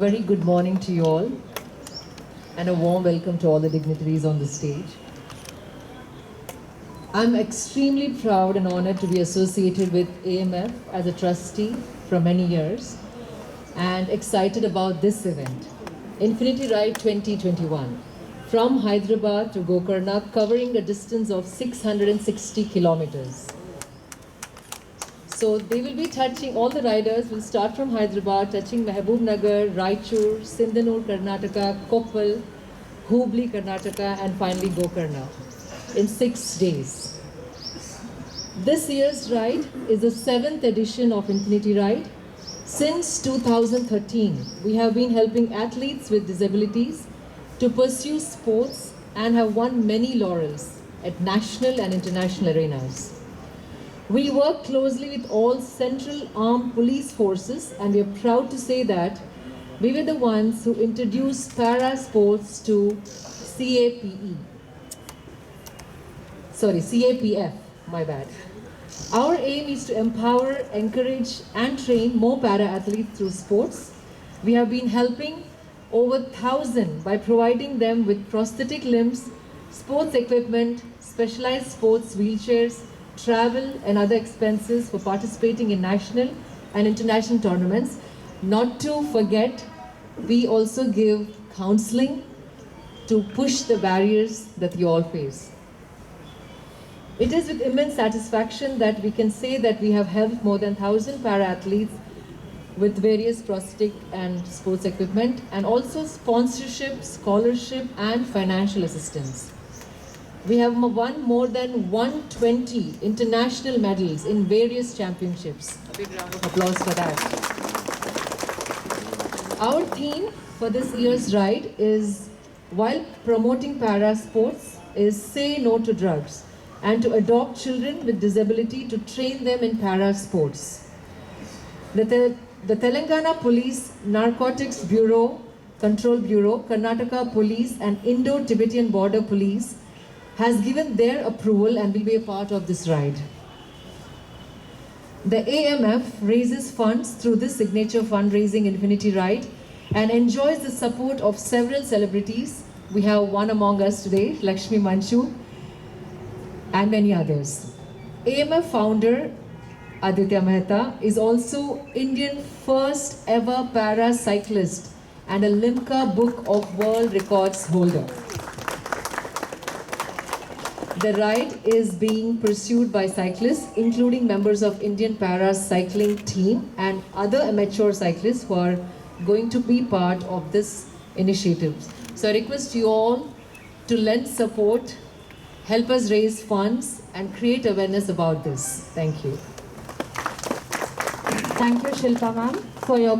Very good morning to you all and a warm welcome to all the dignitaries on the stage. I'm extremely proud and honored to be associated with AMF as a trustee for many years and excited about this event, Infinity Ride 2021, from Hyderabad to Gokarna, covering a distance of 660 kilometers. So they will be touching, all the riders will start from Hyderabad, touching Mehboob-Nagar, Raichur, Sindanur, Karnataka, Koppal, Hubli, Karnataka, and finally Gokarna in 6 days. This year's ride is the 7th edition of Infinity Ride. Since 2013, we have been helping athletes with disabilities to pursue sports and have won many laurels at national and international arenas. We work closely with all Central Armed Police Forces, and we are proud to say that we were the ones who introduced para sports to CAPF, my bad. Our aim is to empower, encourage and train more para athletes through sports. We have been helping over 1,000 by providing them with prosthetic limbs, sports equipment, specialized sports wheelchairs, travel and other expenses for participating in national and international tournaments. Not to forget, we also give counseling to push the barriers that you all face. It is with immense satisfaction that we can say that we have helped more than 1,000 para-athletes with various prosthetic and sports equipment, and also sponsorship, scholarship and financial assistance. We have won more than 120 international medals in various championships. A big round of applause for that. Our theme for this year's ride is, while promoting para sports, is say no to drugs and to adopt children with disability to train them in para sports. The Telangana Police Narcotics Bureau, Control Bureau, Karnataka Police and Indo-Tibetan Border Police has given their approval and will be a part of this ride. The AMF raises funds through this signature fundraising Infinity Ride and enjoys the support of several celebrities. We have one among us today, Lakshmi Manchu, and many others. AMF founder Aditya Mehta is also Indian first ever para cyclist and a Limca Book of World Records holder. The ride is being pursued by cyclists, including members of Indian para cycling team and other amateur cyclists who are going to be part of this initiative. So I request you all to lend support, help us raise funds and create awareness about this. Thank you. Thank you, Shilpa ma'am, for your